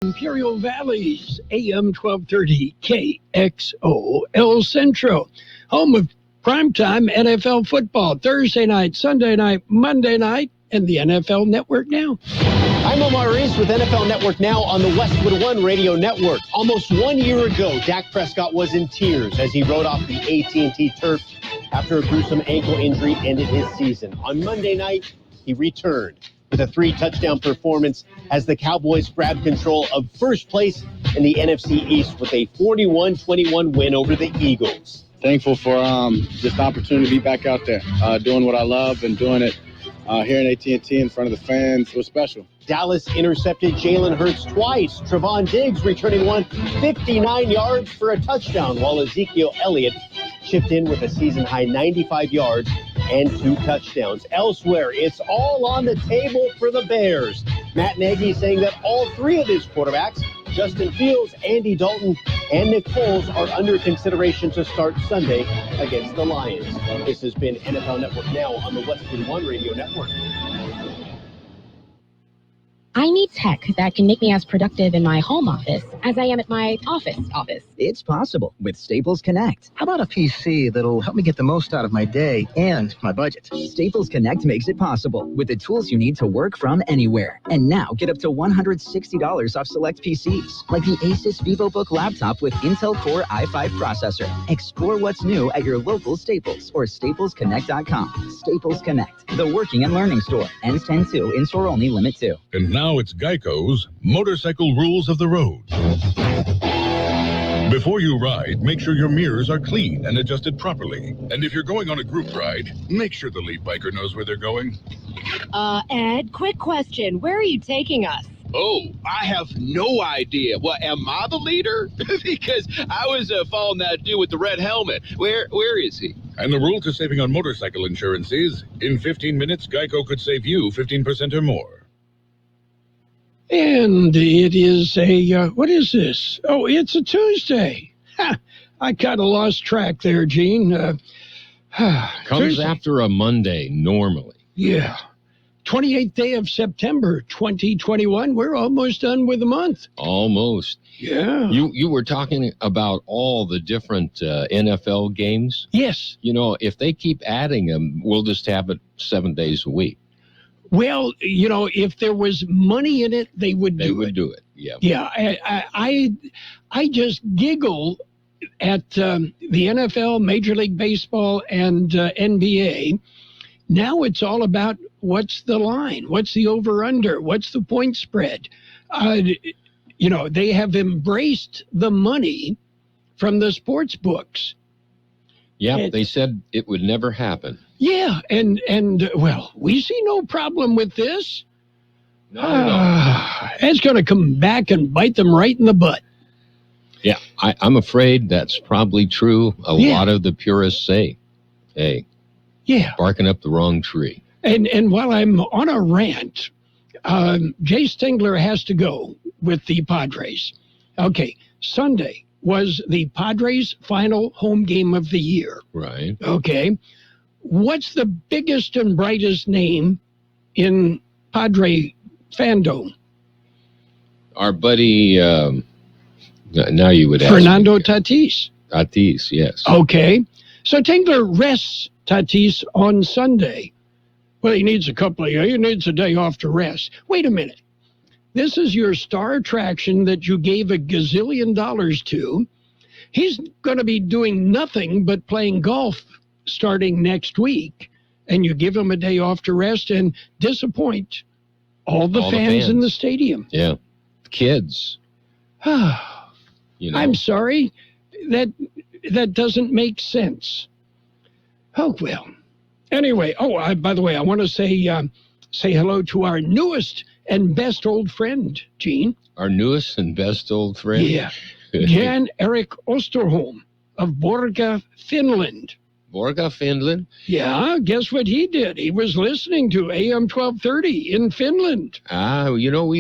Imperial Valley's AM 1230 KXO El Centro, home of primetime NFL football, Thursday night, Sunday night, Monday night, and the NFL Network Now. I'm Omar Reese with NFL Network Now on the Westwood One Radio Network. Almost 1 year ago, Dak Prescott was in tears as he rode off the AT&T turf after a gruesome ankle injury ended his season. On Monday night, he returned with a 3-touchdown performance as the Cowboys grabbed control of first place in the NFC East with a 41-21 win over the Eagles. Thankful for just the opportunity to be back out there, doing what I love and doing it here in AT&T in front of the fans. It was special. Dallas intercepted Jalen Hurts twice. Trevon Diggs returning one 59 yards for a touchdown, while Ezekiel Elliott chipped in with a season-high 95 yards and 2 touchdowns. Elsewhere, it's all on the table for the Bears. Matt Nagy saying that all 3 of his quarterbacks, Justin Fields, Andy Dalton, and Nick Foles, are under consideration to start Sunday against the Lions. This has been NFL Network Now on the Westwood One Radio Network. I need tech that can make me as productive in my home office as I am at my office. It's possible with Staples Connect. How about a PC that'll help me get the most out of my day and my budget? Staples Connect makes it possible with the tools you need to work from anywhere. And now get up to $160 off select PCs, like the Asus VivoBook laptop with Intel Core i5 processor. Explore what's new at your local Staples or staplesconnect.com. Staples Connect, the working and learning store. Ends 10/2, in-store only, limit 2. And now it's Geico's Motorcycle Rules of the Road. Before you ride, make sure your mirrors are clean and adjusted properly. And if you're going on a group ride, make sure the lead biker knows where they're going. Ed, quick question. Where are you taking us? Oh, I have no idea. What, am I the leader? Because I was following that dude with the red helmet. Where is he? And the rule to saving on motorcycle insurance is, in 15 minutes, Geico could save you 15% or more. And it is what is this? Oh, it's a Tuesday. I kind of lost track there, Gene. Comes Tuesday. After a Monday, normally. Yeah. 28th day of September, 2021. We're almost done with the month. Almost. Yeah. You were talking about all the different NFL games. Yes. You know, if they keep adding them, we'll just have it 7 days a week. Well, you know, if there was money in it, they would do it. They would do it, yeah. Yeah, I just giggle at the NFL, Major League Baseball, and NBA. Now it's all about what's the line, what's the over-under, what's the point spread. You know, they have embraced the money from the sports books. Yeah, they said it would never happen. Yeah, and well, we see no problem with this. No. It's going to come back and bite them right in the butt. Yeah, I'm afraid that's probably true. A lot of the purists say, hey, barking up the wrong tree. And while I'm on a rant, Jay Stingler has to go with the Padres. Okay, Sunday was the Padres' final home game of the year. Right. Okay. What's the biggest and brightest name in Padre fandom? Our buddy, now you would ask Fernando me. Tatis. Tatis, yes. Okay. So Tingler rests Tatis on Sunday. Well, he needs he needs a day off to rest. Wait a minute. This is your star attraction that you gave a gazillion dollars to. He's going to be doing nothing but playing golf starting next week, and you give him a day off to rest and disappoint all the fans in the stadium. Yeah. Kids. You know. I'm sorry. That doesn't make sense. Oh, well. Anyway, by the way, I want to say hello to our newest and best old friend, Gene. Our newest and best old friend? Yeah. Jan Erik Osterholm of Borga, Finland. Borga, Finland? Yeah, guess what he did? He was listening to AM 1230 in Finland. You know,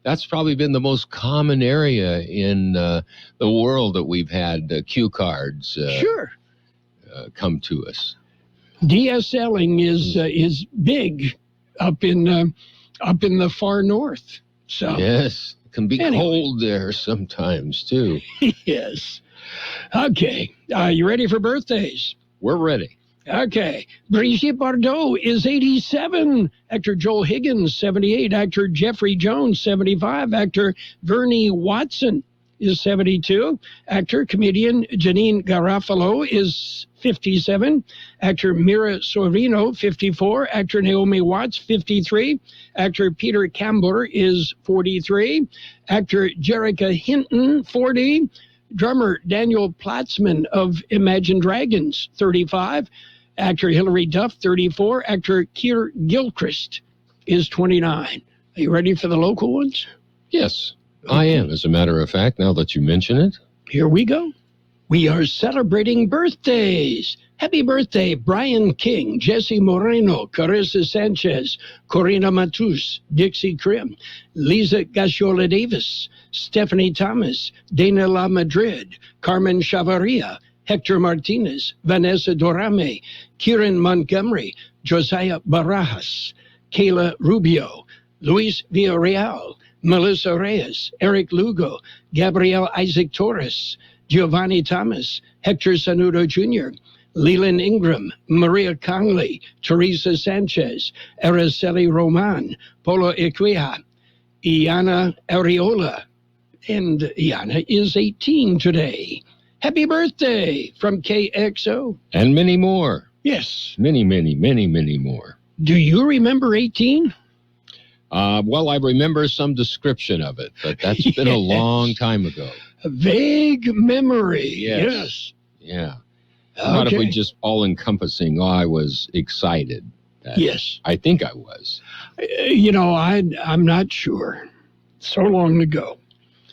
that's probably been the most common area in the world that we've had cue cards come to us. DSLing is big up in the far north. So yes, can be cold there sometimes, too. Yes. Okay. You ready for birthdays? We're ready. Okay. Brigitte Bardot is 87. Actor Joel Higgins, 78. Actor Jeffrey Jones, 75. Actor Vernie Watson is 72. Actor, comedian Janine Garofalo is 57. Actor Mira Sorvino, 54. Actor Naomi Watts, 53. Actor Peter Cambler is 43. Actor Jerrica Hinton, 40. Drummer Daniel Platzman of Imagine Dragons, 35. Actor Hilary Duff, 34. Actor Keir Gilchrist is 29. Are you ready for the local ones? Yes, I am, as a matter of fact, now that you mention it. Here we go. We are celebrating birthdays. Happy birthday, Brian King, Jesse Moreno, Carissa Sanchez, Corina Matus, Dixie Krim, Lisa Gasciola Davis, Stephanie Thomas, Dana La Madrid, Carmen Chavarria, Hector Martinez, Vanessa Dorame, Kieran Montgomery, Josiah Barajas, Kayla Rubio, Luis Villarreal, Melissa Reyes, Eric Lugo, Gabriel Isaac Torres, Giovanni Thomas, Hector Sanudo Jr., Leland Ingram, Maria Conley, Teresa Sanchez, Araceli Roman, Polo Equia, Iana Areola, and Iana is 18 today. Happy birthday from KXO. And many more. Yes. Many, many, many, many more. Do you remember 18? Well, I remember some description of it, but that's been a long time ago. A vague memory. Yes. Yeah. Okay. Not if we just all-encompassing, I was excited. Yes. I think I was. I'm not sure. So long ago.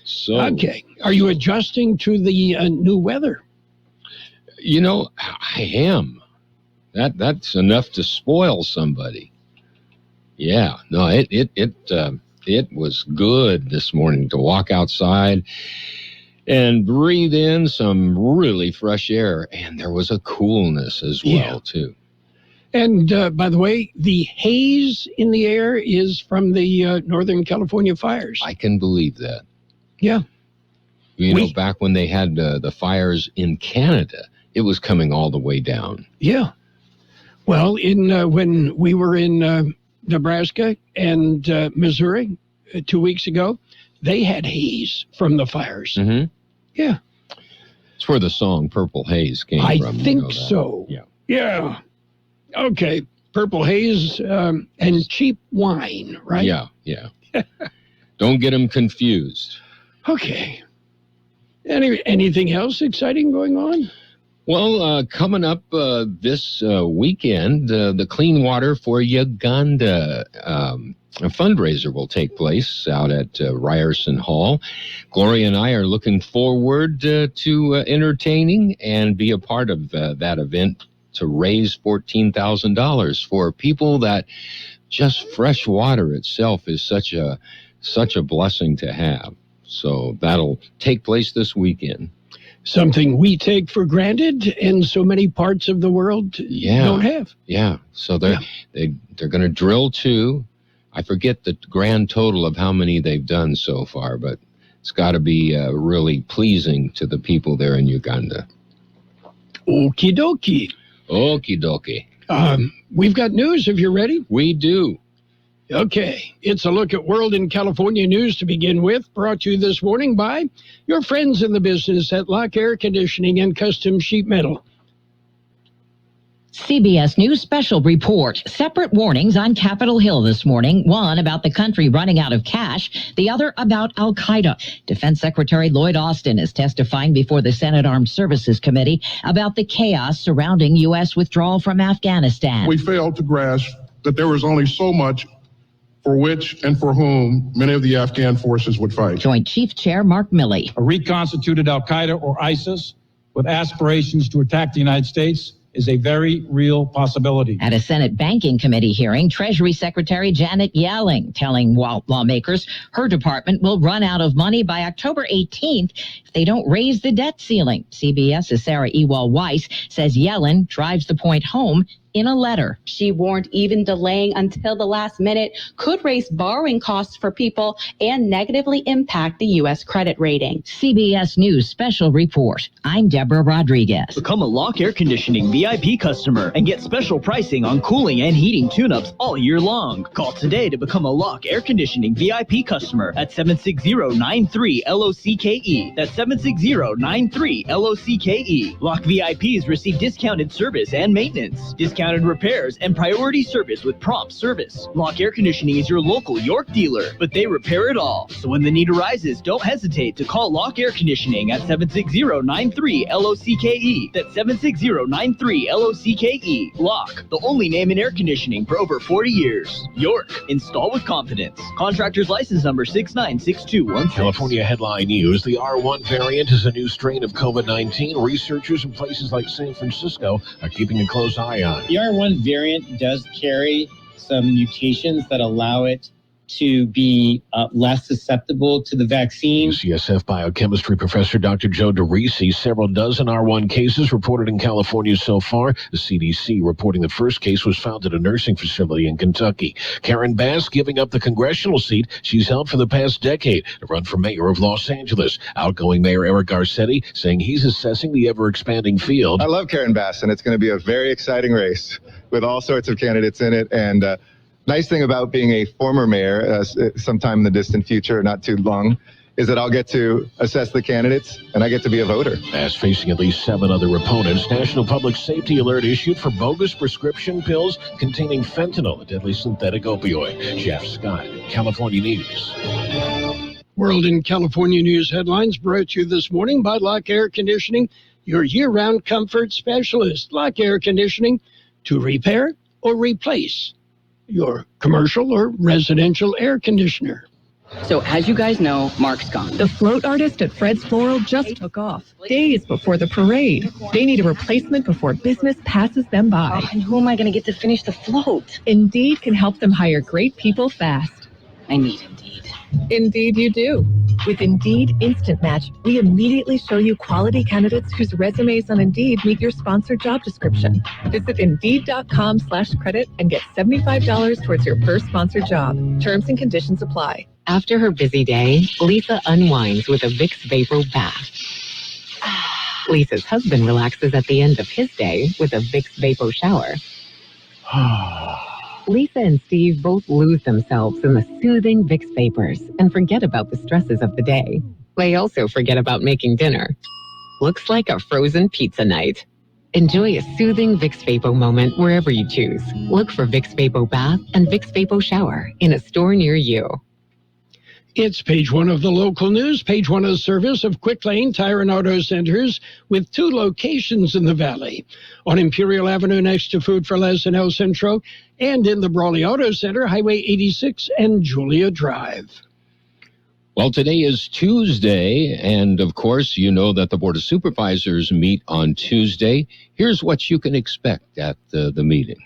So okay. Are you adjusting to the new weather? I am. That's enough to spoil somebody. Yeah. No, it was good this morning to walk outside and breathe in some really fresh air, and there was a coolness as well, too. And by the way, the haze in the air is from the Northern California fires. I can believe that. Yeah. Back when they had the fires in Canada, it was coming all the way down. Yeah. Well, when we were in Nebraska and Missouri 2 weeks ago, they had haze from the fires. Mm-hmm. Yeah. It's where the song Purple Haze came from. I think so. Yeah. Yeah. Okay. Purple Haze and cheap wine, right? Yeah. Don't get them confused. Okay. Anything else exciting going on? Well, coming up this weekend, the Clean Water for Uganda a fundraiser will take place out at Ryerson Hall. Gloria and I are looking forward to entertaining and be a part of that event to raise $14,000 for people that just fresh water itself is such a blessing to have. So that'll take place this weekend. Something we take for granted and so many parts of the world don't have. Yeah. So they're going to drill 2. I forget the grand total of how many they've done so far, but it's got to be really pleasing to the people there in Uganda. Okie dokie. Okie dokie. We've got news if you're ready. We do. Okay, it's a look at World and California news to begin with, brought to you this morning by your friends in the business at Lock Air Conditioning and Custom Sheet Metal. CBS News Special Report. Separate warnings on Capitol Hill this morning. One about the country running out of cash. The other about Al-Qaeda. Defense Secretary Lloyd Austin is testifying before the Senate Armed Services Committee about the chaos surrounding U.S. withdrawal from Afghanistan. We failed to grasp that there was only so much for which and for whom many of the Afghan forces would fight. Joint Chief Chair Mark Milley. A reconstituted Al-Qaeda or ISIS with aspirations to attack the United States is a very real possibility. At a Senate Banking Committee hearing, Treasury Secretary Janet Yellen telling lawmakers her department will run out of money by October 18th if they don't raise the debt ceiling. CBS's Sarah Ewald Weiss says Yellen drives the point home in a letter. She warned even delaying until the last minute could raise borrowing costs for people and negatively impact the U.S. credit rating. CBS News Special Report. I'm Deborah Rodriguez. Become a Lock Air Conditioning VIP customer and get special pricing on cooling and heating tune-ups all year long. Call today to become a Lock Air Conditioning VIP customer at 760-93-LOCKE. That's 760-93-LOCKE. Lock VIPs receive discounted service and maintenance, discounted repairs, and priority service with prompt service. Lock Air Conditioning is your local York dealer, but they repair it all. So when the need arises, don't hesitate to call Lock Air Conditioning at 760-93-LOCKE. That's 760-93-LOCKE. Lock, the only name in air conditioning for over 40 years. York, install with confidence. Contractor's license number 696216. California headline news. The R1 variant is a new strain of COVID-19. Researchers in places like San Francisco are keeping a close eye on. The R1 variant does carry some mutations that allow it to be less susceptible to the vaccine. UCSF biochemistry professor Dr. Joe DeRisi. Several dozen R1 cases reported in California so far. The CDC reporting the first case was found at a nursing facility in Kentucky. Karen Bass giving up the congressional seat she's held for the past decade to run for mayor of Los Angeles. Outgoing Mayor Eric Garcetti saying he's assessing the ever-expanding field. I love Karen Bass, and it's going to be a very exciting race with all sorts of candidates in it. And nice thing about being a former mayor, sometime in the distant future, not too long, is that I'll get to assess the candidates, and I get to be a voter. As facing at least 7 other opponents, National Public Safety Alert issued for bogus prescription pills containing fentanyl, a deadly synthetic opioid. Jeff Scott, California News. World in California News headlines brought to you this morning by Lock Air Conditioning, your year-round comfort specialist. Lock Air Conditioning, to repair or replace your commercial or residential air conditioner. So as you guys know, Mark's gone. The float artist at Fred's Floral just took off days before the parade. They need a replacement before business passes them by. Oh, and who am I going to get to finish the float? Indeed can help them hire great people fast. I need Indeed. Indeed you do. With Indeed Instant Match, we immediately show you quality candidates whose resumes on Indeed meet your sponsored job description. Visit Indeed.com/credit and get $75 towards your first sponsored job. Terms and conditions apply. After her busy day, Lisa unwinds with a Vicks Vapor bath. Lisa's husband relaxes at the end of his day with a Vicks Vapor shower. Lisa and Steve both lose themselves in the soothing Vicks Vapors and forget about the stresses of the day. They also forget about making dinner. Looks like a frozen pizza night. Enjoy a soothing Vicks Vapo moment wherever you choose. Look for Vicks Vapo Bath and Vicks Vapo Shower in a store near you. It's page 1 of the local news, page 1 of the service of Quick Lane Tire and Auto Centers with 2 locations in the valley. On Imperial Avenue next to Food for Less in El Centro, and in the Brawley Auto Center, Highway 86 and Julia Drive. Well, today is Tuesday, and of course, you know that the Board of Supervisors meet on Tuesday. Here's what you can expect at the meeting.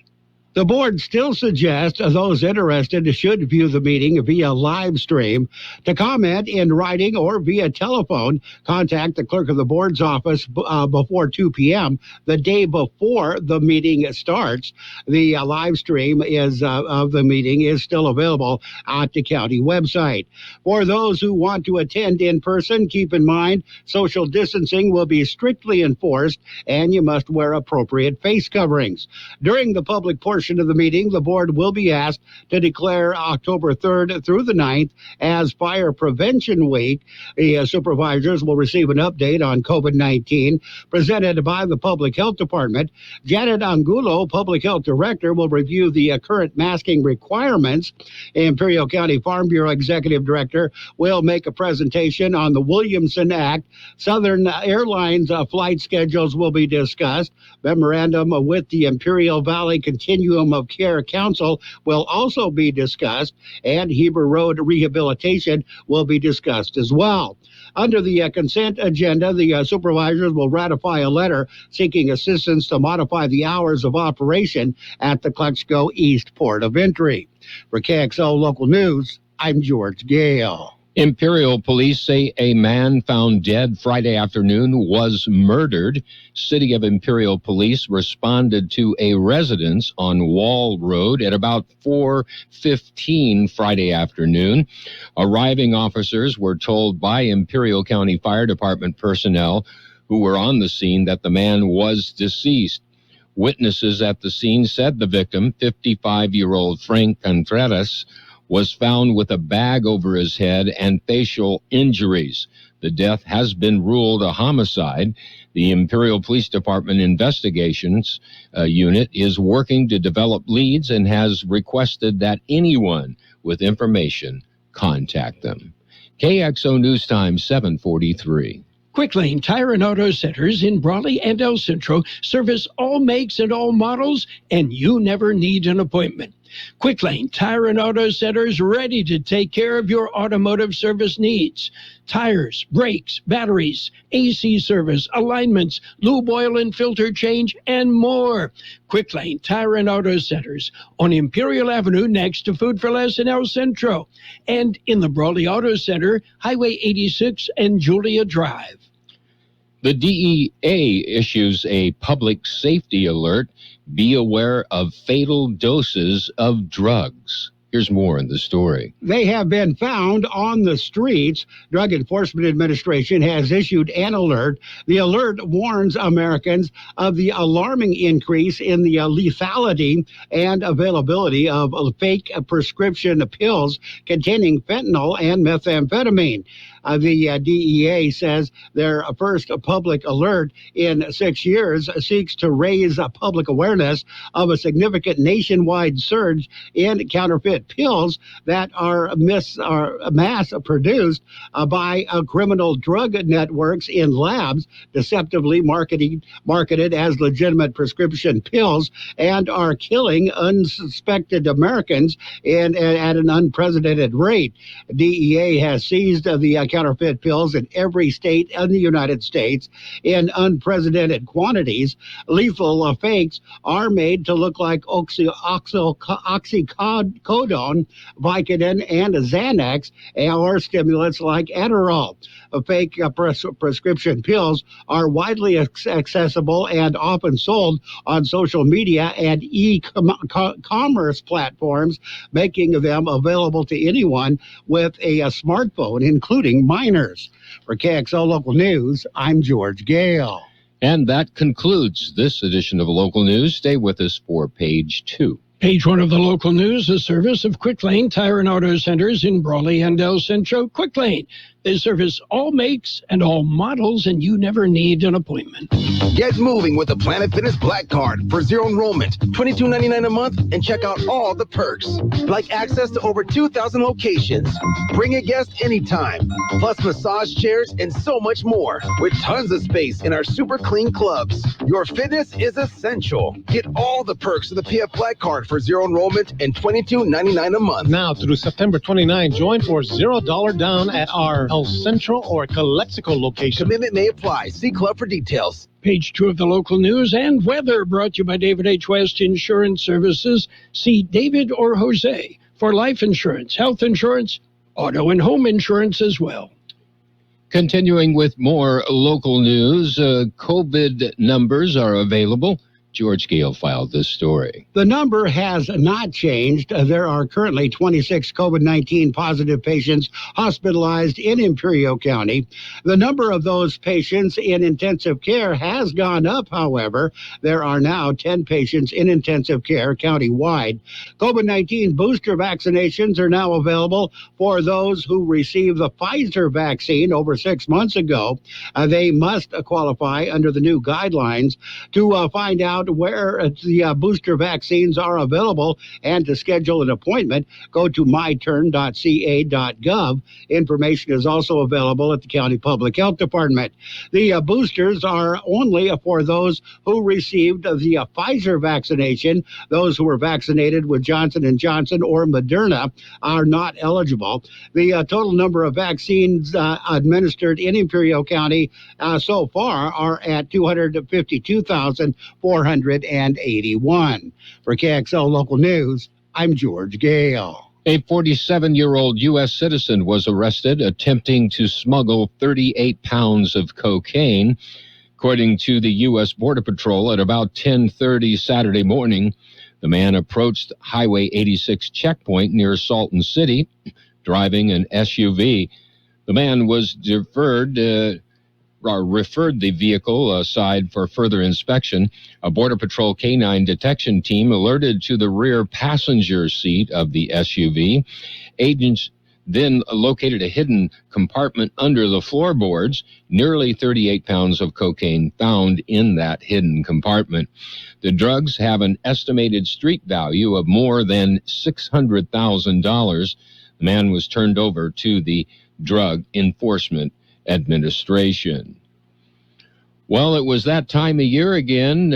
The board still suggests those interested should view the meeting via live stream. To comment in writing or via telephone, contact the clerk of the board's office before 2 p.m. the day before the meeting starts. The live stream of the meeting is still available at the county website. For those who want to attend in person, keep in mind social distancing will be strictly enforced and you must wear appropriate face coverings. During the public portion of the meeting, the board will be asked to declare October 3rd through the 9th as Fire Prevention Week. The supervisors will receive an update on COVID-19 presented by the Public Health Department. Janet Angulo, Public Health Director, will review the current masking requirements. Imperial County Farm Bureau Executive Director will make a presentation on the Williamson Act. Southern Airlines flight schedules will be discussed. Memorandum with the Imperial Valley Continuum of Care Council will also be discussed, and Heber Road rehabilitation will be discussed as well. Under the consent agenda, the supervisors will ratify a letter seeking assistance to modify the hours of operation at the Kxo East Port of Entry. For KXO Local News, I'm George Gale. Imperial police say a man found dead Friday afternoon was murdered. City of Imperial police responded to a residence on Wall Road at about 4:15 Friday afternoon. Arriving officers were told by Imperial County Fire Department personnel who were on the scene that the man was deceased. Witnesses at the scene said the victim, 55-year-old Frank Contreras, was found with a bag over his head and facial injuries. The death has been ruled a homicide. The Imperial Police Department Investigations Unit is working to develop leads and has requested that anyone with information contact them. KXO News Time 7:43. Quick Lane Tire and Auto Centers in Brawley and El Centro service all makes and all models, and you never need an appointment. Quick Lane Tire and Auto Centers ready to take care of your automotive service needs. Tires, brakes, batteries, AC service, alignments, lube oil and filter change, and more. Quick Lane Tire and Auto Centers on Imperial Avenue next to Food for Less in El Centro, and in the Brawley Auto Center, Highway 86 and Julia Drive. The DEA issues a public safety alert. Be aware of fatal doses of drugs. Here's more in the story. They have been found on the streets. Drug Enforcement Administration has issued an alert. The alert warns Americans of the alarming increase in the lethality and availability of fake prescription pills containing fentanyl and methamphetamine. The DEA says their first public alert in 6 years seeks to raise public awareness of a significant nationwide surge in counterfeit pills that are mass produced by criminal drug networks in labs, deceptively marketed as legitimate prescription pills, and are killing unsuspected Americans at an unprecedented rate. DEA has seized the counterfeit pills in every state in the United States in unprecedented quantities. Lethal fakes are made to look like oxycodone, Vicodin, and Xanax, or stimulants like Adderall. Fake prescription pills are widely accessible and often sold on social media and e-commerce platforms, making them available to anyone with a smartphone, including minors. For KXO Local News, I'm George Gale. And that concludes this edition of Local News. Stay with us for Page 2. Page 1 of the local news, a service of Quick Lane Tire and Auto Centers in Brawley and El Centro. Quick Lane, they service all makes and all models, and you never need an appointment. Get moving with the Planet Fitness Black Card for zero enrollment, $22.99 a month, and check out all the perks, like access to over 2,000 locations. Bring a guest anytime, plus massage chairs and so much more, with tons of space in our super clean clubs. Your fitness is essential. Get all the perks of the PF Black Card for zero enrollment and $22.99 a month. Now through September 29, join for $0 down at our El Centro or Calexico location. Commitment may apply. See club for details. Page 2 of the local news and weather, brought to you by David H. West Insurance Services. See David or Jose for life insurance, health insurance, auto and home insurance as well. Continuing with more local news, COVID numbers are available. George Gale filed this story. The number has not changed. There are currently 26 COVID-19 positive patients hospitalized in Imperial County. The number of those patients in intensive care has gone up, however. There are now 10 patients in intensive care countywide. COVID-19 booster vaccinations are now available for those who received the Pfizer vaccine over 6 months ago. They must qualify under the new guidelines. To find out where the booster vaccines are available and to schedule an appointment, go to myturn.ca.gov. Information is also available at the County Public Health Department. The boosters are only for those who received the Pfizer vaccination. Those who were vaccinated with Johnson & Johnson or Moderna are not eligible. The total number of vaccines administered in Imperial County so far are at 252,481. For KXO Local News, I'm George Gale. A 47-year-old U.S. citizen was arrested attempting to smuggle 38 pounds of cocaine. According to the U.S. Border Patrol, at about 10:30 Saturday morning, the man approached Highway 86 checkpoint near Salton City, driving an SUV. The man was referred the vehicle aside for further inspection. A Border Patrol K-9 detection team alerted to the rear passenger seat of the SUV. Agents then located a hidden compartment under the floorboards. Nearly 38 pounds of cocaine found in that hidden compartment. The drugs have an estimated street value of more than $600,000. The man was turned over to the Drug Enforcement Administration. Well, it was that time of year again.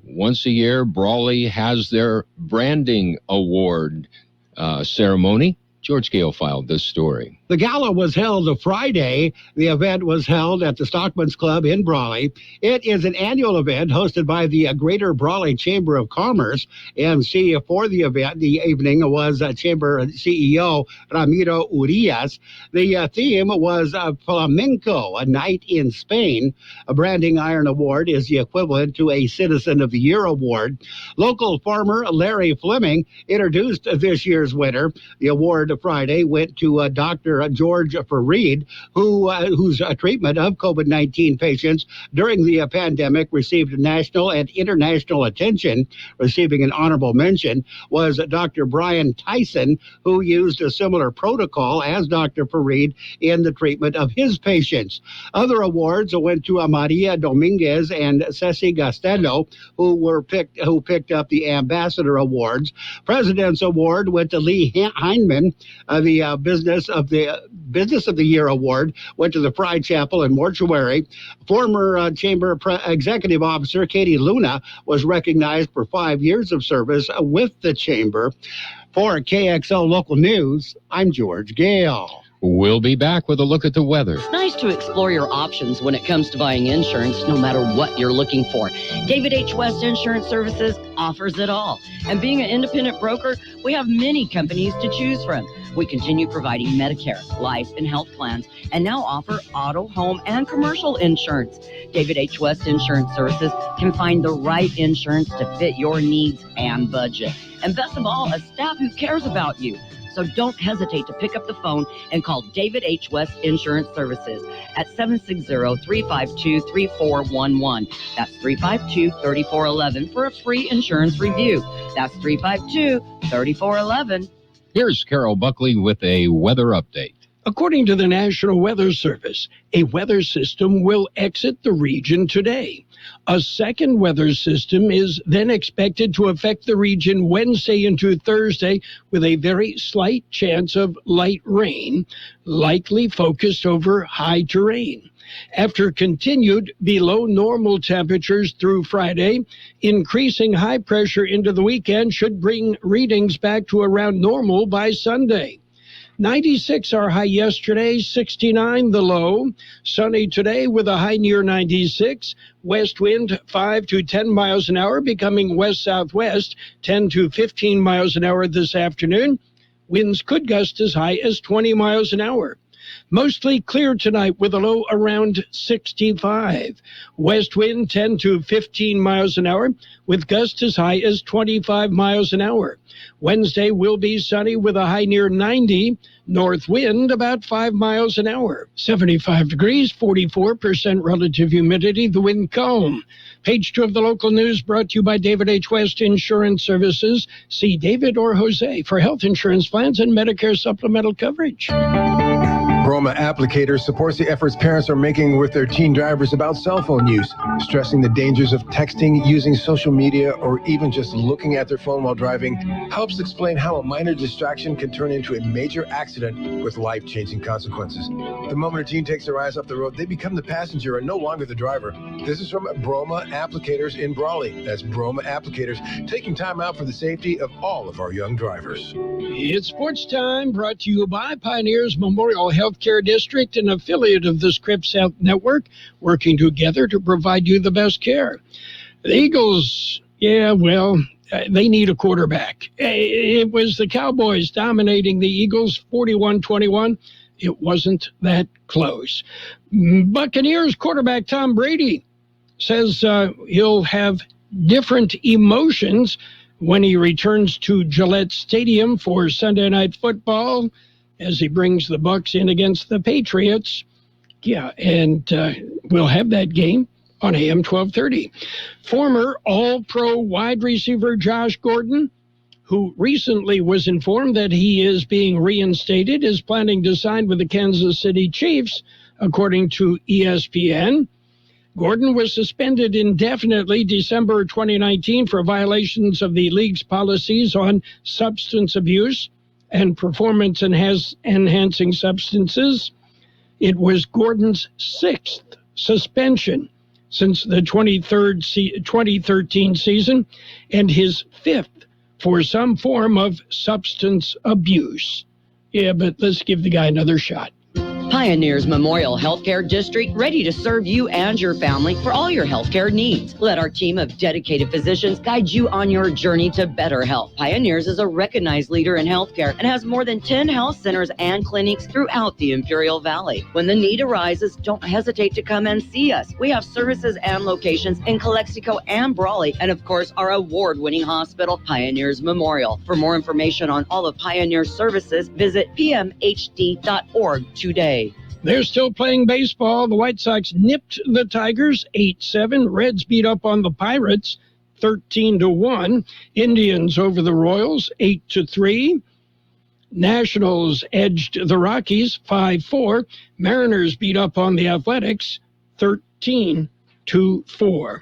Once a year, Brawley has their branding award ceremony. George Gale filed this story. The gala was held Friday. The event was held at the Stockman's Club in Brawley. It is an annual event hosted by the Greater Brawley Chamber of Commerce. MC for the event, the evening, was Chamber CEO Ramiro Urias. The theme was Flamenco, a night in Spain. A Branding Iron Award is the equivalent to a Citizen of the Year award. Local farmer Larry Fleming introduced this year's winner. The award Friday went to Dr. George Fareed, whose treatment of COVID-19 patients during the pandemic received national and international attention. Receiving an honorable mention was Dr. Brian Tyson, who used a similar protocol as Dr. Fareed in the treatment of his patients. Other awards went to Maria Dominguez and Ceci Gastello, who picked up the Ambassador Awards. President's Award went to Lee Heineman. The Business of the Year Award went to the Fried Chapel and Mortuary. Former Chamber Executive Officer Katie Luna was recognized for 5 years of service with the Chamber. For KXO Local News, I'm George Gale. We'll be back with a look at the weather. It's nice to explore your options when it comes to buying insurance, no matter what you're looking for. David H. West Insurance Services offers it all. And being an independent broker, we have many companies to choose from. We continue providing Medicare, life, and health plans, and now offer auto, home, and commercial insurance. David H. West Insurance Services can find the right insurance to fit your needs and budget. And best of all, a staff who cares about you. So don't hesitate to pick up the phone and call David H. West Insurance Services at 760-352-3411. That's 352-3411 for a free insurance review. That's 352-3411. Here's Carroll Buckley with a weather update. According to the National Weather Service, a weather system will exit the region today. A second weather system is then expected to affect the region Wednesday into Thursday with a very slight chance of light rain, likely focused over high terrain. After continued below normal temperatures through Friday, increasing high pressure into the weekend should bring readings back to around normal by Sunday. 96 our high yesterday, 69 the low. Sunny today with a high near 96. West wind 5 to 10 miles an hour, becoming west-southwest 10 to 15 miles an hour this afternoon. Winds could gust as high as 20 miles an hour. Mostly clear tonight with a low around 65. West wind 10 to 15 miles an hour with gusts as high as 25 miles an hour. Wednesday will be sunny with a high near 90. North wind about 5 miles an hour. 75 degrees, 44% relative humidity. The wind calm. Page 2 of the local news brought to you by David H. West Insurance Services. See David or Jose for health insurance plans and Medicare supplemental coverage. Broma Applicator supports the efforts parents are making with their teen drivers about cell phone use, stressing the dangers of texting, using social media, or even just looking at their phone while driving. Helps explain how a minor distraction can turn into a major accident with life-changing consequences. The moment a teen takes their eyes off the road, they become the passenger and no longer the driver. This is from Broma Applicators in Brawley. That's Broma Applicators, taking time out for the safety of all of our young drivers. It's sports time, brought to you by Pioneers Memorial Healthcare District, an affiliate of the Scripps Health Network, working together to provide you the best care. The Eagles, they need a quarterback. It was the Cowboys dominating the Eagles 41-21. It wasn't that close. Buccaneers quarterback Tom Brady says he'll have different emotions when he returns to Gillette Stadium for Sunday Night Football as he brings the Bucs in against the Patriots. Yeah, and we'll have that game on AM 1230. Former All-Pro wide receiver Josh Gordon, who recently was informed that he is being reinstated, is planning to sign with the Kansas City Chiefs, according to ESPN. Gordon was suspended indefinitely December 2019 for violations of the league's policies on substance abuse and performance-enhancing substances. It was Gordon's sixth suspension since the 2013 season and his fifth for some form of substance abuse. Yeah, but let's give the guy another shot. Pioneers Memorial Healthcare District, ready to serve you and your family for all your healthcare needs. Let our team of dedicated physicians guide you on your journey to better health. Pioneers is a recognized leader in healthcare and has more than 10 health centers and clinics throughout the Imperial Valley. When the need arises, don't hesitate to come and see us. We have services and locations in Calexico and Brawley, and of course, our award-winning hospital, Pioneers Memorial. For more information on all of Pioneer's services, visit pmhd.org today. They're still playing baseball. The White Sox nipped the Tigers 8-7. Reds beat up on the Pirates 13-1. Indians over the Royals 8-3. Nationals edged the Rockies 5-4. Mariners beat up on the Athletics 13-4.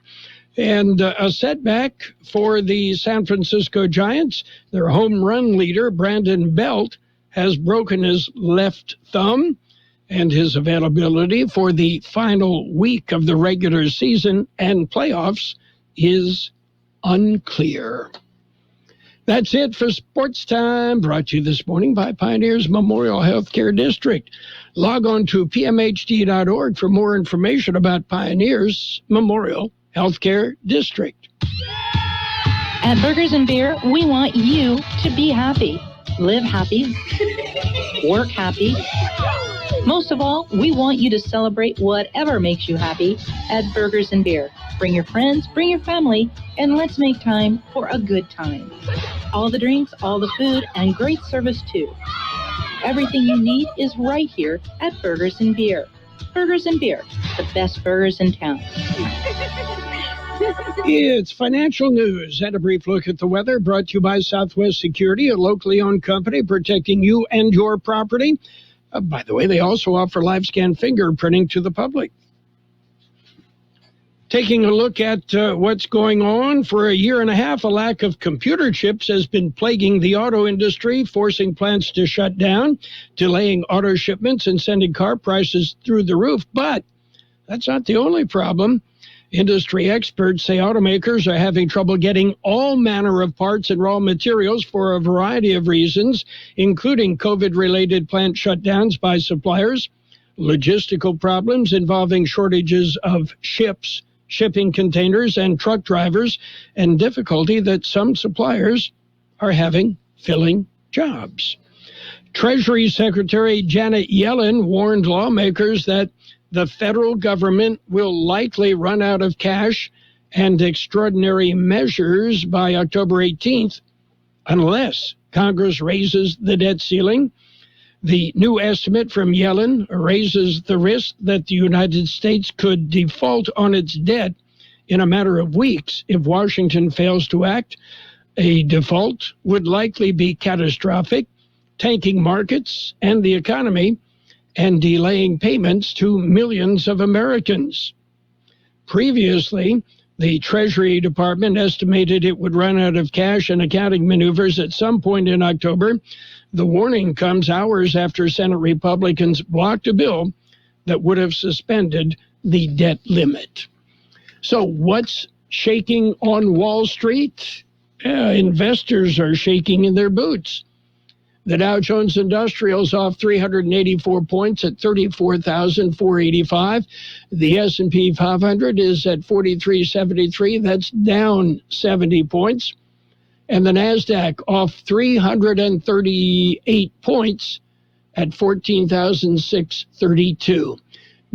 And a setback for the San Francisco Giants. Their home run leader, Brandon Belt, has broken his left thumb, and his availability for the final week of the regular season and playoffs is unclear. That's it for Sports Time, brought to you this morning by Pioneers Memorial Healthcare District. Log on to pmhd.org for more information about Pioneers Memorial Healthcare District. At Burgers and Beer, we want you to be happy, live happy, work happy. Most of all, we want you to celebrate whatever makes you happy at Burgers and Beer. Bring your friends, bring your family, and let's make time for a good time. All the drinks, all the food, and great service too. Everything you need is right here at Burgers and Beer. Burgers and Beer, the best burgers in town. It's financial news and a brief look at the weather, brought to you by Southwest Security, a locally owned company protecting you and your property. By the way, they also offer live scan fingerprinting to the public. Taking a look at what's going on, for a year and a half, a lack of computer chips has been plaguing the auto industry, forcing plants to shut down, delaying auto shipments, and sending car prices through the roof. But that's not the only problem. Industry experts say automakers are having trouble getting all manner of parts and raw materials for a variety of reasons, including COVID-related plant shutdowns by suppliers, logistical problems involving shortages of shipping containers and truck drivers, and difficulty that some suppliers are having filling jobs. Treasury Secretary Janet Yellen warned lawmakers that the federal government will likely run out of cash and extraordinary measures by October 18th unless Congress raises the debt ceiling. The new estimate from Yellen raises the risk that the United States could default on its debt in a matter of weeks if Washington fails to act. A default would likely be catastrophic, tanking markets and the economy, and delaying payments to millions of Americans. Previously, the Treasury Department estimated it would run out of cash and accounting maneuvers at some point in October. The warning comes hours after Senate Republicans blocked a bill that would have suspended the debt limit. So what's shaking on Wall Street? Investors are shaking in their boots. The Dow Jones Industrial's off 384 points at 34,485. The S&P 500 is at 4373. That's down 70 points. And the NASDAQ off 338 points at 14,632.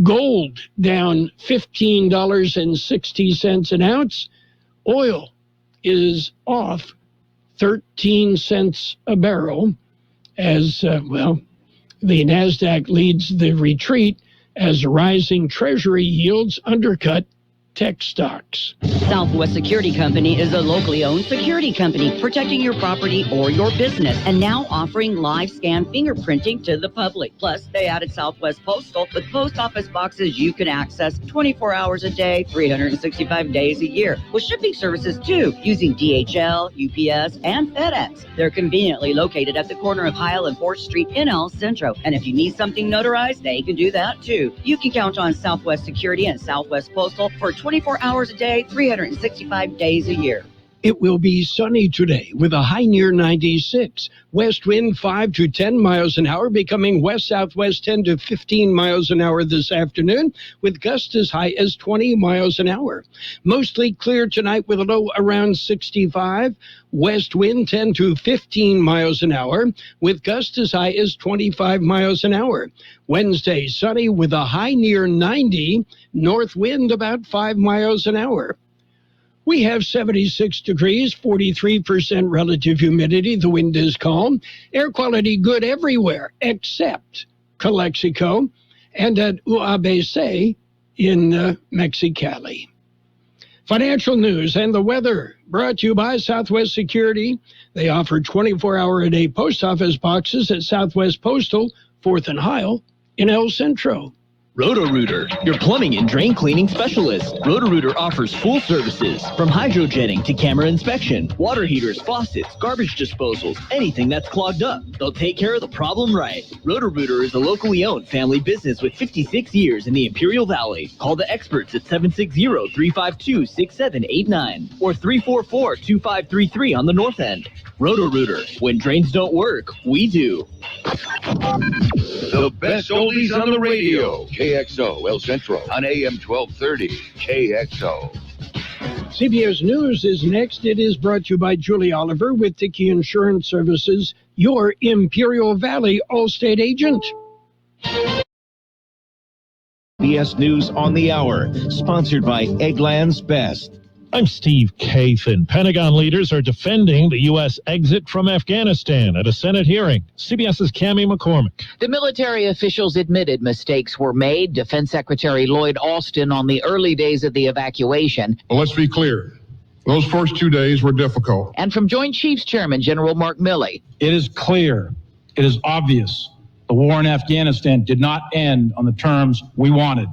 Gold down $15.60 an ounce. Oil is off 13 cents a barrel as, the NASDAQ leads the retreat as rising Treasury yields undercut tech stocks. Southwest Security Company is a locally owned security company protecting your property or your business and now offering live scan fingerprinting to the public. Plus, they added Southwest Postal with post office boxes you can access 24 hours a day, 365 days a year, with shipping services too, using DHL, UPS, and FedEx. They're conveniently located at the corner of Heil and 4th Street in El Centro. And if you need something notarized, they can do that too. You can count on Southwest Security and Southwest Postal for 24 hours a day, 365 days a year. It will be sunny today with a high near 96. West wind 5 to 10 miles an hour, becoming west-southwest 10 to 15 miles an hour this afternoon, with gusts as high as 20 miles an hour. Mostly clear tonight with a low around 65. West wind 10 to 15 miles an hour, with gusts as high as 25 miles an hour. Wednesday, sunny with a high near 90. North wind about 5 miles an hour. We have 76 degrees, 43% relative humidity. The wind is calm. Air quality good everywhere except Calexico and at UABC in Mexicali. Financial news and the weather brought to you by Southwest Security. They offer 24-hour-a-day post office boxes at Southwest Postal, 4th and Heil in El Centro. Roto-Rooter, your plumbing and drain cleaning specialist. Roto-Rooter offers full services, from hydrojetting to camera inspection, water heaters, faucets, garbage disposals, anything that's clogged up. They'll take care of the problem right. Roto-Rooter is a locally owned family business with 56 years in the Imperial Valley. Call the experts at 760-352-6789 or 344-2533 on the north end. Roto-Rooter, when drains don't work, we do. The best oldies on the radio. KXO El Centro on AM 1230. KXO. CBS News is next. It is brought to you by Julie Oliver with Dickey Insurance Services, your Imperial Valley Allstate agent. CBS News on the Hour, sponsored by Eggland's Best. I'm Steve Kathan. Pentagon leaders are defending the U.S. exit from Afghanistan at a Senate hearing. CBS's Cammie McCormick. The military officials admitted mistakes were made. Defense Secretary Lloyd Austin on the early days of the evacuation. Well, let's be clear. Those first 2 days were difficult. And from Joint Chiefs Chairman General Mark Milley. It is clear, it is obvious, the war in Afghanistan did not end on the terms we wanted,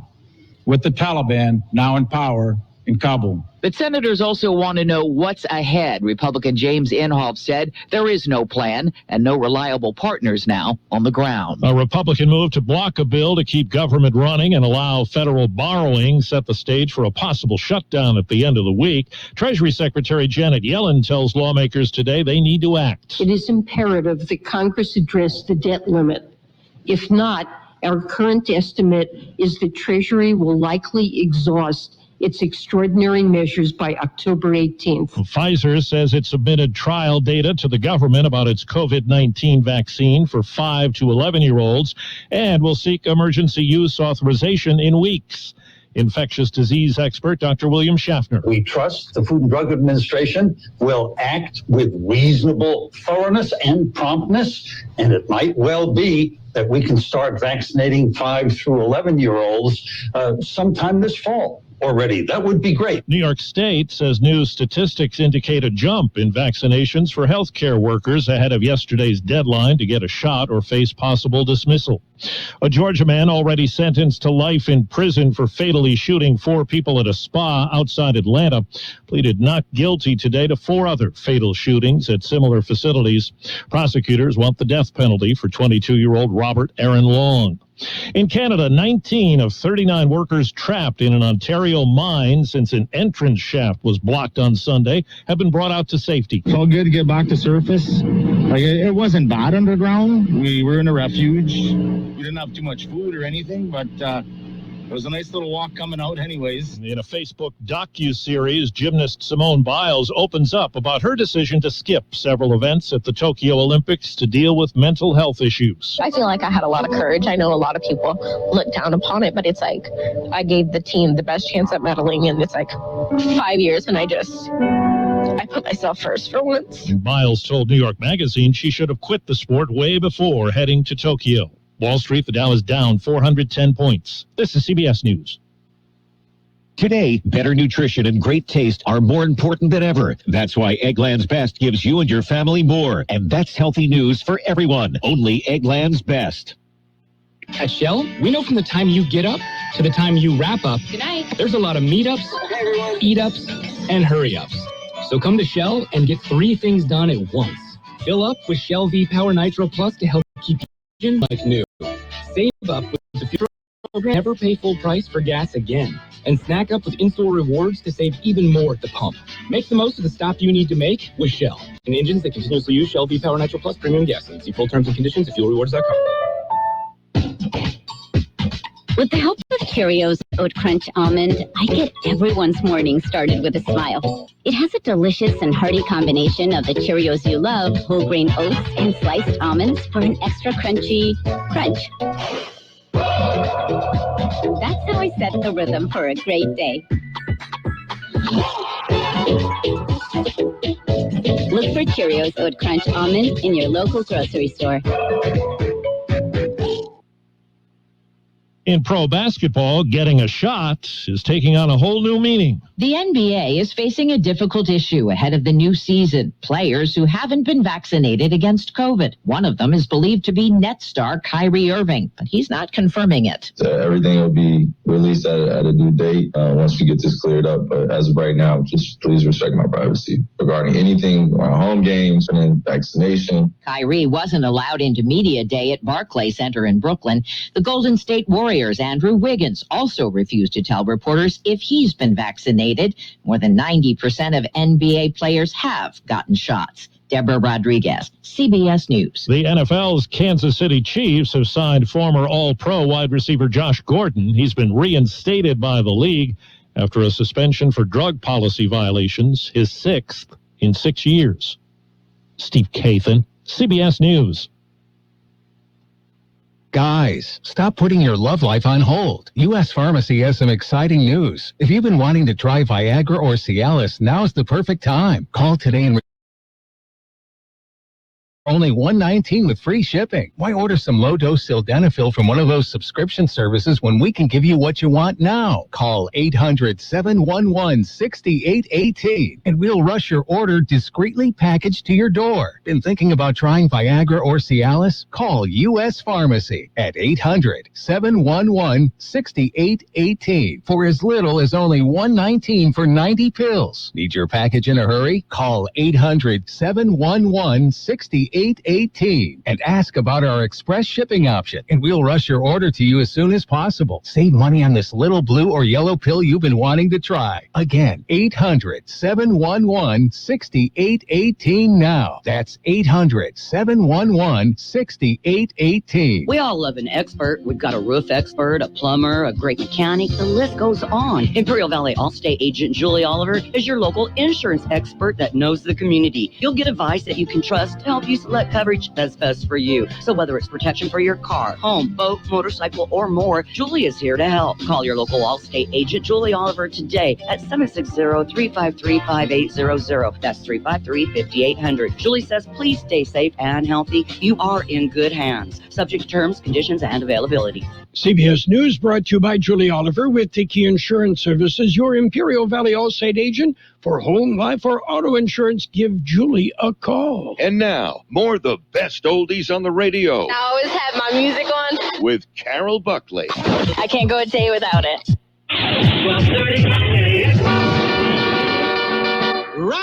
with the Taliban now in power in Kabul. But senators also want to know what's ahead. Republican James Inhofe said there is no plan and no reliable partners now on the ground. A Republican move to block a bill to keep government running and allow federal borrowing set the stage for a possible shutdown at the end of the week. Treasury Secretary Janet Yellen tells lawmakers today they need to act. It is imperative that Congress address the debt limit. If not, our current estimate is that Treasury will likely exhaust its extraordinary measures by October 18th. Pfizer says it submitted trial data to the government about its COVID-19 vaccine for 5 to 11-year-olds and will seek emergency use authorization in weeks. Infectious disease expert Dr. William Schaffner. We trust the Food and Drug Administration will act with reasonable thoroughness and promptness, and it might well be that we can start vaccinating 5 through 11-year-olds sometime this fall. Already. That would be great. New York State says new statistics indicate a jump in vaccinations for healthcare workers ahead of yesterday's deadline to get a shot or face possible dismissal. A Georgia man already sentenced to life in prison for fatally shooting 4 people at a spa outside Atlanta pleaded not guilty today to 4 other fatal shootings at similar facilities. Prosecutors want the death penalty for 22-year-old Robert Aaron Long. In Canada, 19 of 39 workers trapped in an Ontario mine since an entrance shaft was blocked on Sunday have been brought out to safety. It's all good to get back to surface. It wasn't bad underground. We were in a refuge. We didn't have too much food or anything, but It was a nice little walk coming out anyways. In a Facebook docu-series, gymnast Simone Biles opens up about her decision to skip several events at the Tokyo Olympics to deal with mental health issues. I feel like I had a lot of courage. I know a lot of people look down upon it, but it's like I gave the team the best chance at medaling, and it's like 5 years, and I put myself first for once. Biles told New York Magazine she should have quit the sport way before heading to Tokyo. Wall Street, the Dow is down 410 points. This is CBS News. Today, better nutrition and great taste are more important than ever. That's why Eggland's Best gives you and your family more. And that's healthy news for everyone. Only Eggland's Best. At Shell, we know from the time you get up to the time you wrap up, Good night. There's a lot of meetups, eat-ups, and hurry-ups. So come to Shell and get 3 things done at once. Fill up with Shell V-Power Nitro Plus to help keep your engine like new. Save up with the fuel program. Never pay full price for gas again. And snack up with in-store rewards to save even more at the pump. Make the most of the stop you need to make with Shell. And engines that continuously use Shell V-Power Nitro Plus premium gasoline. See full terms and conditions at fuelrewards.com. With the help of Cheerios Oat Crunch Almond, I get everyone's morning started with a smile. It has a delicious and hearty combination of the Cheerios you love, whole grain oats, and sliced almonds for an extra crunchy crunch. That's how I set the rhythm for a great day. Look for Cheerios Oat Crunch Almonds in your local grocery store. In pro basketball, getting a shot is taking on a whole new meaning. The NBA is facing a difficult issue ahead of the new season. Players who haven't been vaccinated against COVID. One of them is believed to be net star Kyrie Irving, but he's not confirming it. Everything will be released at a due date once we get this cleared up. But as of right now, just please respect my privacy regarding anything on home games and vaccination. Kyrie wasn't allowed into media day at Barclay Center in Brooklyn. The Golden State Warriors' Andrew Wiggins also refused to tell reporters if he's been vaccinated. More than 90% of NBA players have gotten shots. Deborah Rodriguez, CBS News. The NFL's Kansas City Chiefs have signed former All-Pro wide receiver Josh Gordon. He's been reinstated by the league after a suspension for drug policy violations, his 6th in 6 years. Steve Kathan, CBS News. Guys, stop putting your love life on hold. U.S. Pharmacy has some exciting news. If you've been wanting to try Viagra or Cialis, now's the perfect time. Call today and only $119 with free shipping. Why order some low-dose sildenafil from one of those subscription services when we can give you what you want now? Call 800-711-6818 and we'll rush your order discreetly packaged to your door. Been thinking about trying Viagra or Cialis? Call U.S. Pharmacy at 800-711-6818 for as little as only $119 for 90 pills. Need your package in a hurry? Call 800-711-6818 and ask about our express shipping option, and we'll rush your order to you as soon as possible. Save money on this little blue or yellow pill you've been wanting to try. Again, 800-711-6818 now. That's 800-711-6818. We all love an expert. We've got a roof expert, a plumber, a great mechanic. The list goes on. Imperial Valley Allstate agent Julie Oliver is your local insurance expert that knows the community. You'll get advice that you can trust to help you select coverage that's best for you. So whether it's protection for your car, home, boat, motorcycle, or more, Julie is here to help. Call your local Allstate agent Julie Oliver today at 760-353-5800. That's 353-5800. Julie says, please stay safe and healthy. You are in good hands. Subject to terms, conditions, and availability. CBS News brought to you by Julie Oliver with Tiki Insurance Services, your Imperial Valley Allstate agent. For home, life, or auto insurance, give Julie a call. And now, more of the best oldies on the radio. I always have my music on. With Carroll Buckley. I can't go a day without it. 12:30.